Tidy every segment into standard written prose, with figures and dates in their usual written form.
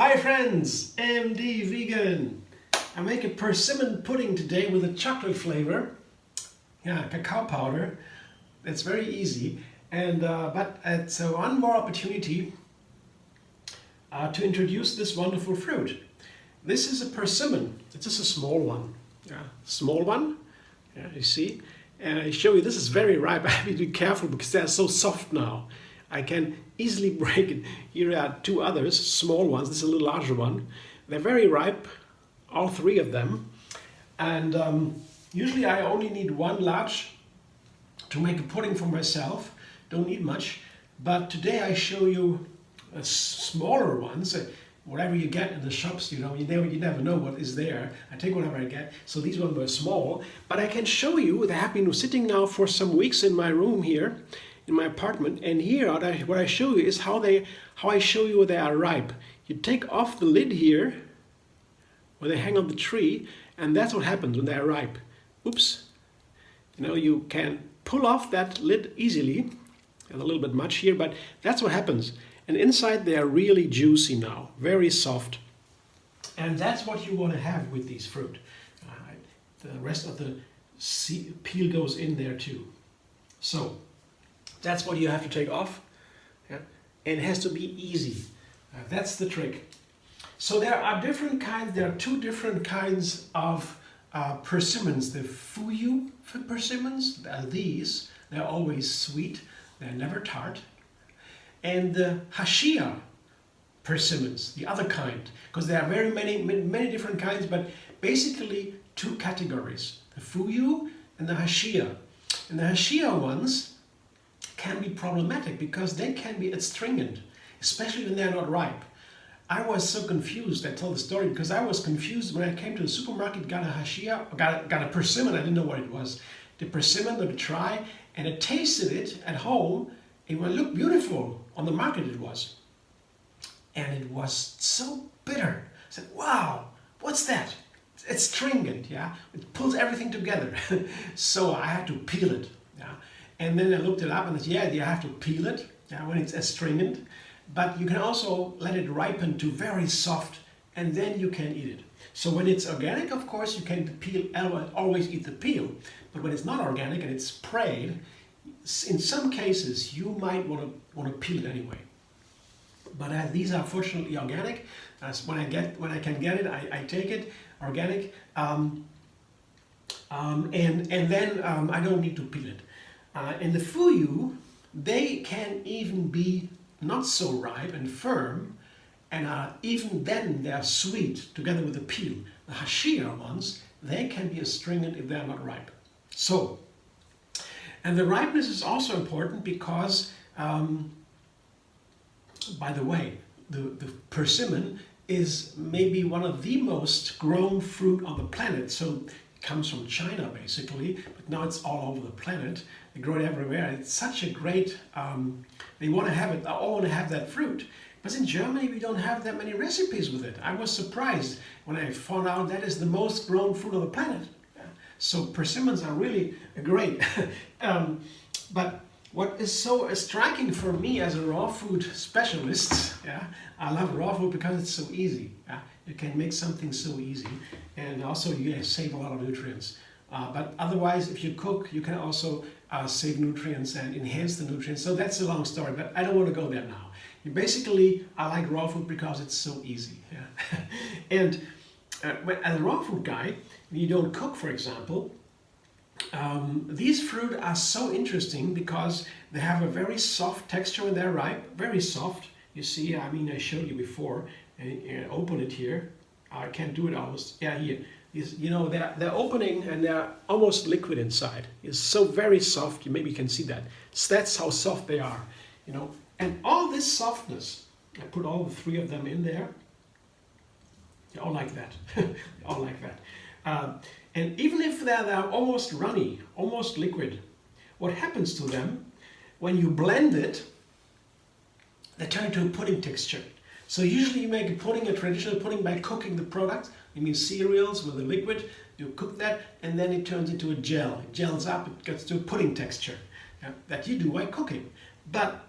Hi friends, MD Vegan. I make a persimmon pudding today with a chocolate flavor. Yeah, cacao powder. It's very easy. And but it's one more opportunity to introduce this wonderful fruit. This is a persimmon. It's just a small one. Yeah, small one. Yeah, you see. And I show you this is very ripe. I have to be careful because they're so soft now. I can easily break it. Here are two others, small ones. This is a little larger one. They're very ripe, all three of them. And usually I only need one large to make a pudding for myself. Don't need much. But today I show you smaller ones. Whatever you get in the shops, you never know what is there. I take whatever I get. So these ones were small, but I can show you. They have been sitting now for some weeks in my room here, in my apartment. And here, what I show you is how I show you they are ripe. You take off the lid here, where they hang on the tree, and that's what happens when they are ripe. Oops. You can pull off that lid easily. There's a little bit much here, but that's what happens. And inside they are really juicy now, very soft. And that's what you want to have with these fruit. The rest of the peel goes in there too. So that's what you have to take off. Yeah? And it has to be easy. That's the trick. So there are different kinds, there are two different kinds of persimmons. The fuyu persimmons, these, they're always sweet, they're never tart. And the hashia persimmons, the other kind, because there are very many different kinds, but basically two categories, the fuyu and the hashia. And the hashia ones can be problematic because they can be astringent, especially when they're not ripe. I was so confused, I told the story, because I was confused when I came to the supermarket, got a hashia, got a persimmon, I didn't know what it was. The persimmon to try, and I tasted it at home. It looked beautiful. On the market it was. And it was so bitter. I said, wow, what's that? It's stringent, yeah? It pulls everything together. So I had to peel it, yeah? And then I looked it up and I said, yeah, you have to peel it, yeah, when it's astringent. But you can also let it ripen to very soft, and then you can eat it. So when it's organic, of course, you can always eat the peel. But when it's not organic and it's sprayed, in some cases, you might want to peel it anyway. But these are fortunately organic. When I can get it, I take it organic, and then I don't need to peel it. And the fuyu, they can even be not so ripe and firm, and even then they are sweet together with the peel. The hashia ones, they can be astringent if they are not ripe. So. And the ripeness is also important because, by the way, the persimmon is maybe one of the most grown fruit on the planet. So it comes from China basically, but now it's all over the planet. They grow it everywhere. It's such a great, they want to have it, all want to have that fruit. But in Germany we don't have that many recipes with it. I was surprised when I found out that is the most grown fruit on the planet. So persimmons are really great. But what is so striking for me as a raw food specialist, yeah, I love raw food because it's so easy. Yeah? You can make something so easy, and also you save a lot of nutrients. But otherwise, if you cook, you can also save nutrients and enhance the nutrients. So that's a long story, but I don't want to go there now. Basically, I like raw food because it's so easy. Yeah? And as a raw food guy, when you don't cook, for example, these fruit are so interesting because they have a very soft texture when they're ripe, very soft. You see, I mean, I showed you before, and open it here. I can't do it almost, yeah, here. They're opening and they're almost liquid inside. It's so very soft, you maybe can see that. So that's how soft they are, And all this softness, I put all the three of them in there. They're all like that, all like that. And even if they're almost runny, almost liquid, what happens to them, when you blend it, they turn into a pudding texture. So usually you make a traditional pudding by cooking the product. You mean cereals with a liquid, you cook that, and then it turns into a gel. It gels up, it gets to a pudding texture, yeah, that you do by cooking. But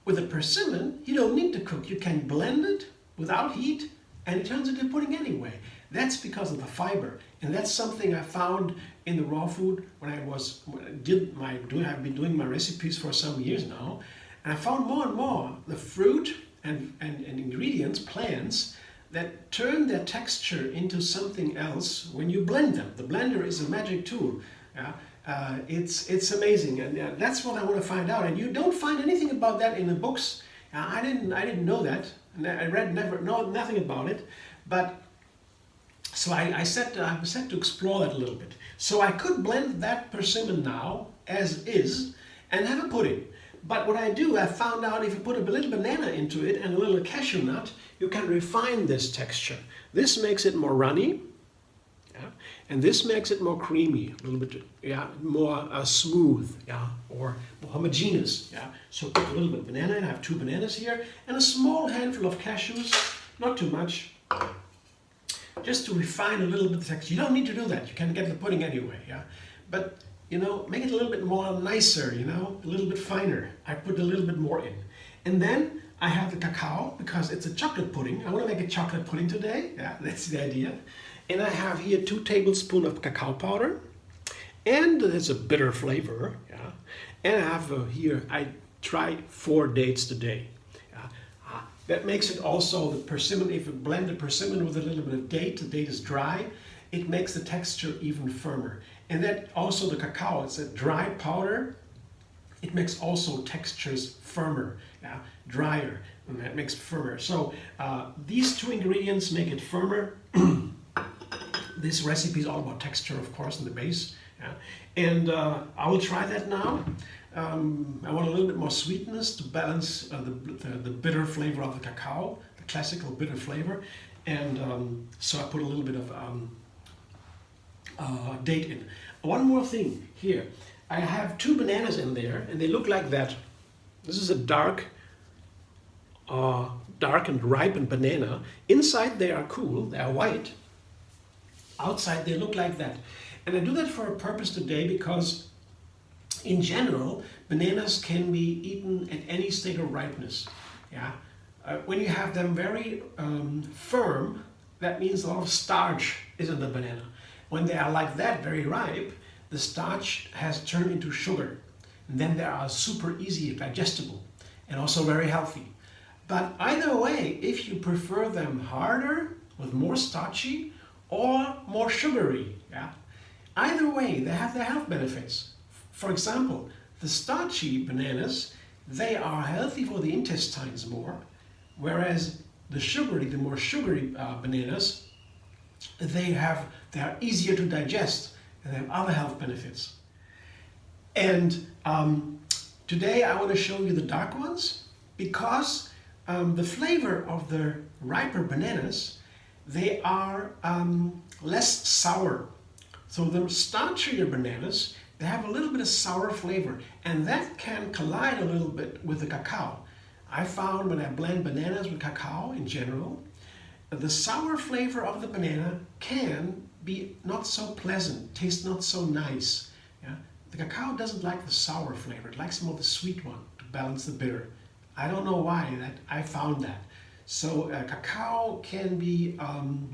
with a persimmon, you don't need to cook. You can blend it, without heat, and it turns into pudding anyway. That's because of the fiber, and that's something I found in the raw food when I've been doing my recipes for some years now, and I found more and more the fruit and ingredients, plants, that turn their texture into something else when you blend them. The blender is a magic tool. Yeah? It's amazing, and that's what I want to find out. And you don't find anything about that in the books. I didn't know that, and I read nothing about it. But so I set to explore that a little bit. So I could blend that persimmon now as is and have a pudding. But what I found out if you put a little banana into it and a little cashew nut, you can refine this texture. This makes it more runny, yeah? And this makes it more creamy, a little bit, yeah, more smooth, yeah, or more homogeneous, yeah. So put a little bit of banana in. I have 2 bananas here, and a small handful of cashews, not too much, just to refine a little bit the texture. You don't need to do that. You can get the pudding anyway, yeah. But you know, make it a little bit more nicer, you know, a little bit finer. I put a little bit more in. And then I have the cacao, because it's a chocolate pudding. I want to make a chocolate pudding today. Yeah, that's the idea. And I have here 2 tablespoons of cacao powder. And there's a bitter flavor. Yeah. And I have here, I try 4 dates today. Yeah. That makes it also the persimmon. If you blend the persimmon with a little bit of date, the date is dry, it makes the texture even firmer. And that also the cacao, it's a dry powder. It makes also textures firmer, yeah, drier, and that makes it firmer. So these 2 ingredients make it firmer. This recipe is all about texture, of course, in the base. Yeah. And I will try that now. I want a little bit more sweetness to balance the bitter flavor of the cacao, the classical bitter flavor. And so I put a little bit of date in. One more thing here. I have 2 bananas in there, and they look like that. This is a dark and ripened banana. Inside they are cool, they are white. Outside they look like that. And I do that for a purpose today because in general, bananas can be eaten at any state of ripeness. Yeah. When you have them very firm, that means a lot of starch is in the banana. When they are like that, very ripe, the starch has turned into sugar. And then they are super easy, digestible, and also very healthy. But either way, if you prefer them harder, with more starchy, or more sugary, yeah, either way, they have their health benefits. For example, the starchy bananas, they are healthy for the intestines more, whereas the more sugary bananas, they are easier to digest and they have other health benefits. And today I want to show you the dark ones because the flavor of the riper bananas, they are less sour. So the starchier bananas, they have a little bit of sour flavor, and that can collide a little bit with the cacao. I found when I blend bananas with cacao in general, the sour flavor of the banana can be not so pleasant, taste not so nice. Yeah? The cacao doesn't like the sour flavor, it likes more the sweet one to balance the bitter. I don't know why, I found that. So cacao can be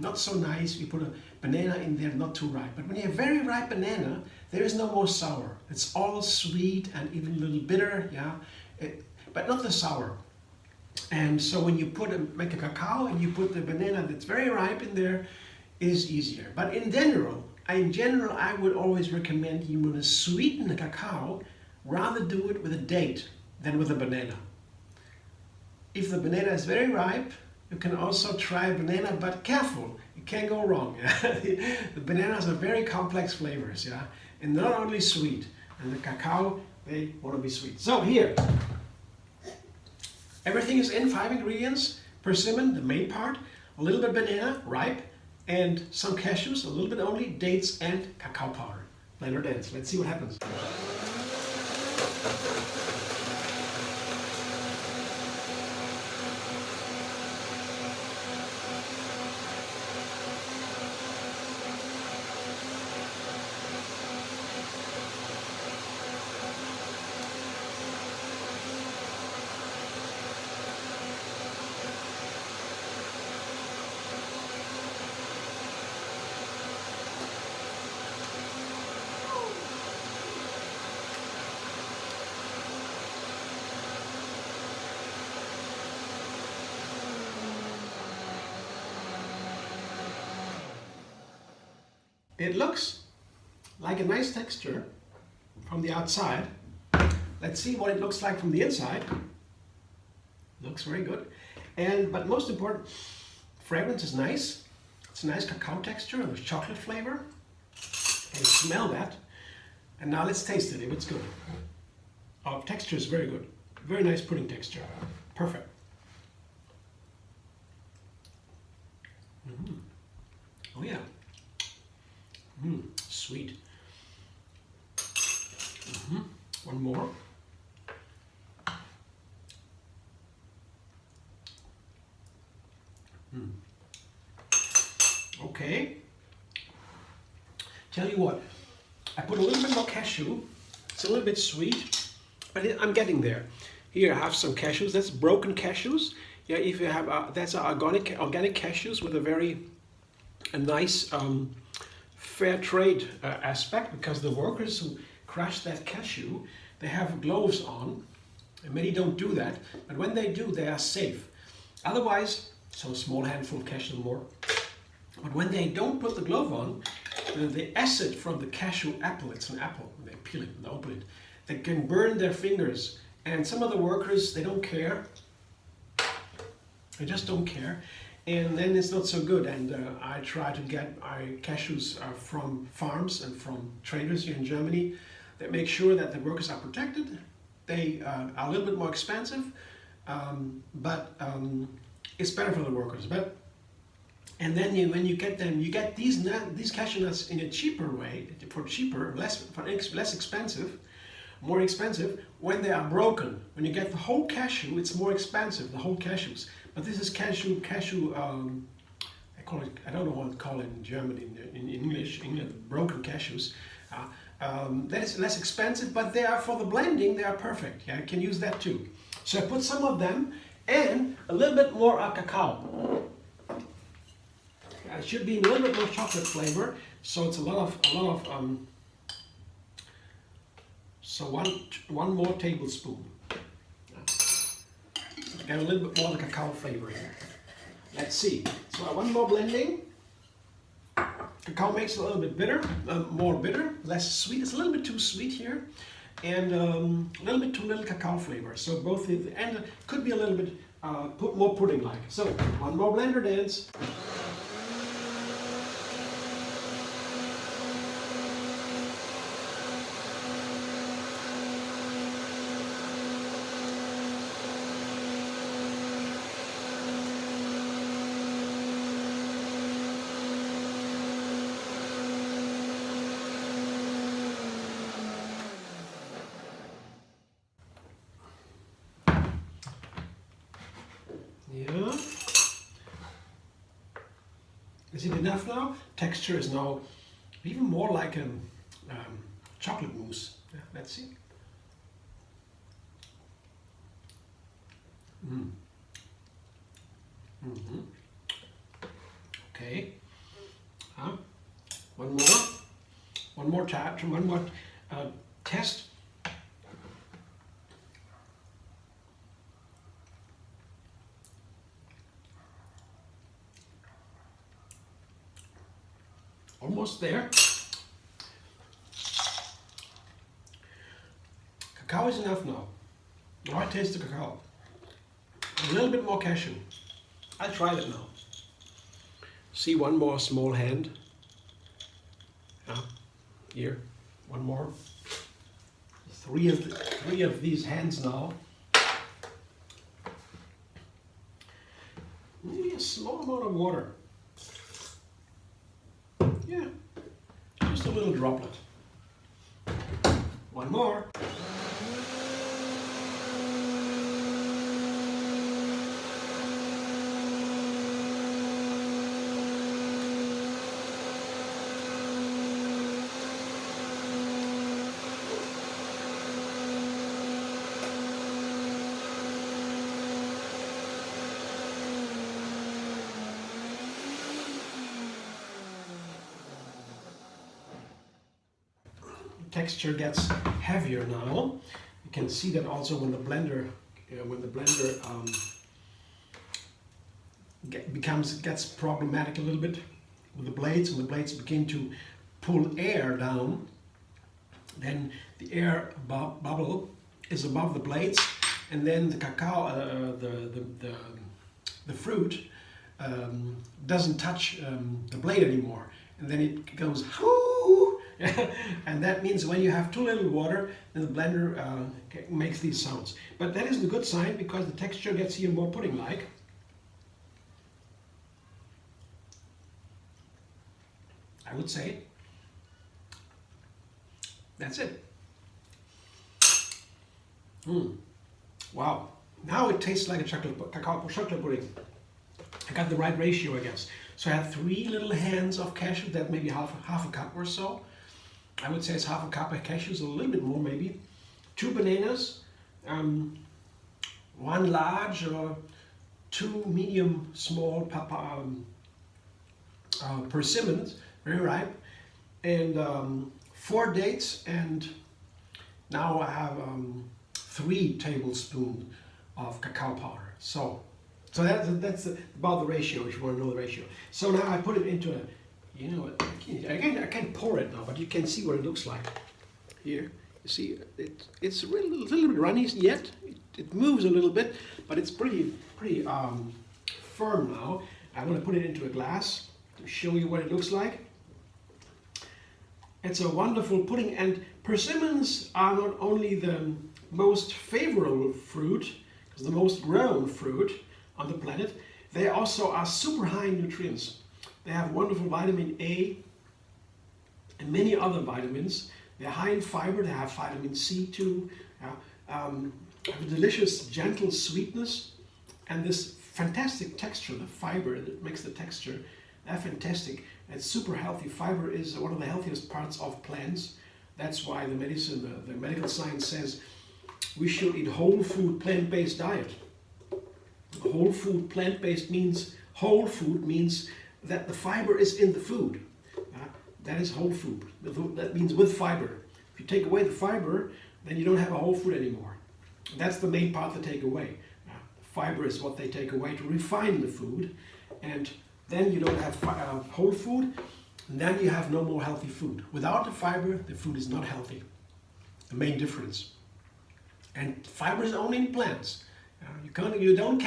not so nice. You put a banana in there, not too ripe. But when you have very ripe banana, there is no more sour. It's all sweet and even a little bitter, yeah, but not the sour. And so when you make a cacao and you put the banana that's very ripe in there, it is easier. But in general, I would always recommend you want to sweeten the cacao, rather do it with a date than with a banana. If the banana is very ripe, you can also try a banana, but careful, it can go wrong. The bananas are very complex flavors, yeah, and not only sweet. And the cacao, they want to be sweet. So here, everything is in, 5 ingredients: persimmon, the main part, a little bit banana, ripe, and some cashews, a little bit only, dates, and cacao powder. Blender dance. Let's see what happens. it looks like a nice texture from the outside. Let's see what it looks like from the inside. Looks very good. But most important, fragrance is nice. It's a nice cacao texture and there's chocolate flavor. And smell that. And now let's taste it if it's good. Oh, texture is very good. Very nice pudding texture. Perfect. Oh yeah. Sweet. One more. Okay. Tell you what, I put a little bit more cashew. It's a little bit sweet, but I'm getting there. Here I have some cashews. That's broken cashews. Yeah, if you have that's organic cashews with a nice fair trade aspect, because the workers who crush that cashew, they have gloves on, and many don't do that. But when they do, they are safe. Otherwise, so a small handful of cashew more. But when they don't put the glove on, the acid from the cashew apple, it's an apple, when they peel it and open it, they can burn their fingers. And some of the workers, they don't care. They just don't care. And then it's not so good. And I try to get cashews from farms and from traders here in Germany that make sure that the workers are protected. They are a little bit more expensive, but it's better for the workers. And then when you get them, you get these cashew nuts in a cheaper way, less expensive, more expensive when they are broken. When you get the whole cashew, it's more expensive, the whole cashews. But this is cashew. I call it. I don't know what to call it in German. In English, broken cashews. That is less expensive, but they are for the blending. They are perfect. Yeah, I can use that too. So I put some of them and a little bit more cacao. It should be a little bit more chocolate flavor, so it's a lot of. So one more tablespoon. And a little bit more of the cacao flavor here. Let's see. So one more blending. Cacao makes it a little bit bitter, more bitter, less sweet. It's a little bit too sweet here, and a little bit too little cacao flavor. So both and it could be a little bit more pudding-like. So one more blender dance. Yeah. Is it enough now? Texture is now even more like a chocolate mousse. Yeah, let's see. Okay. One more test. Almost there. Cacao is enough now. Now I taste the cacao. A little bit more cashew. I'll try it now. See, one more small hand. Here, one more. Three of these hands now. Maybe a small amount of water. Yeah, just a little droplet. One more. Texture gets heavier now. You can see that also when the blender gets problematic a little bit with the blades, and the blades begin to pull air down, then the air bubble is above the blades, and then the cacao, the fruit, doesn't touch the blade anymore, and then it goes whoo, and that means when you have too little water, then the blender makes these sounds. But that isn't a good sign because the texture gets here more pudding-like. I would say that's it. Wow, now it tastes like a cacao chocolate pudding. I got the right ratio, I guess. So I had 3 little hands of cashews, that maybe half a cup or so. I would say it's half a cup of cashews, a little bit more maybe. 2 bananas, 1 large or 2 medium small persimmons, very ripe, and 4 dates, and now I have 3 tablespoons of cacao powder. So that's about the ratio, if you want to know the ratio. So now I put it into a, you know what, I can't pour it now, but you can see what it looks like. Here, you see, it's a little bit runny yet. It moves a little bit, but it's pretty firm now. I want to put it into a glass to show you what it looks like. It's a wonderful pudding, and persimmons are not only the most favorable fruit, because the most grown fruit on the planet, they also are super high in nutrients. They have wonderful vitamin A and many other vitamins. They're high in fiber, they have vitamin C too, have a delicious gentle sweetness, and this fantastic texture, the fiber that makes the texture, they're fantastic. It's super healthy. Fiber is one of the healthiest parts of plants. That's why the medical science says we should eat whole food, plant-based diet. Whole food, plant-based means, whole food means that the fiber is in the food. That is whole food. That means with fiber. If you take away the fiber, then you don't have a whole food anymore. That's the main part they take away. Fiber is what they take away to refine the food, and then you don't have whole food, and then you have no more healthy food. Without the fiber, the food is not healthy. The main difference. And fiber is only in plants. You cannot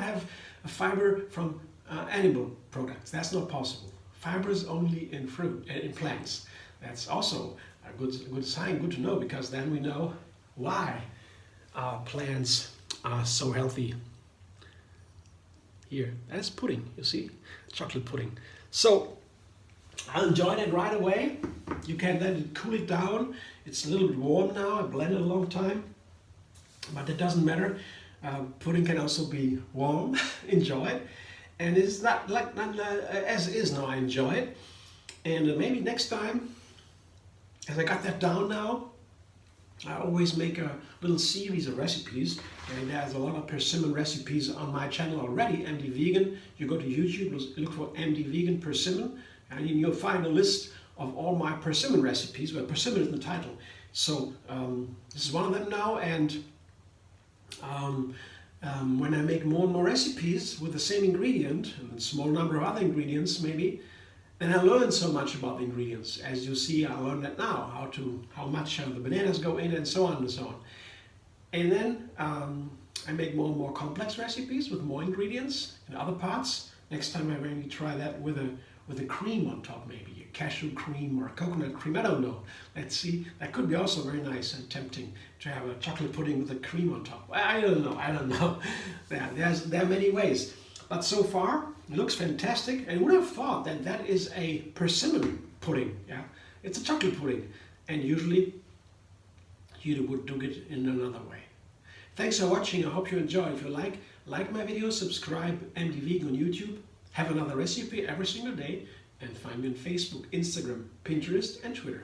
have a fiber from animal products. That's not possible. Fiber is only in fruit, in plants. That's also a good sign, good to know, because then we know why plants are so healthy. Here, that's pudding, you see, chocolate pudding. So I'll enjoy that right away. You can let it cool it down. It's a little bit warm now. I blended a long time, but it doesn't matter. Pudding can also be warm. Enjoy it, and it's not as is now. I enjoy it, and maybe next time, as I got that down now, I always make a little series of recipes, and there's a lot of persimmon recipes on my channel already, MD Vegan. You go to YouTube, look for MD Vegan Persimmon, and you'll find a list of all my persimmon recipes, where persimmon is in the title. So this is one of them now, and when I make more and more recipes with the same ingredient, and a small number of other ingredients maybe, then I learn so much about the ingredients. As you see, I learned that now, how much the bananas go in, and so on and so on. And then I make more and more complex recipes with more ingredients and other parts. Next time I maybe try that with a cream on top, maybe a cashew cream or a coconut cream. I don't know. Let's see. That could be also very nice and tempting to have a chocolate pudding with a cream on top. I don't know. There are many ways. But so far, it looks fantastic, and would have thought that that is a persimmon pudding. Yeah, it's a chocolate pudding, and usually you would do it in another way. Thanks for watching. I hope you enjoyed. If you like my video, subscribe MD Vegan on YouTube. Have another recipe every single day, and find me on Facebook, Instagram, Pinterest, and Twitter.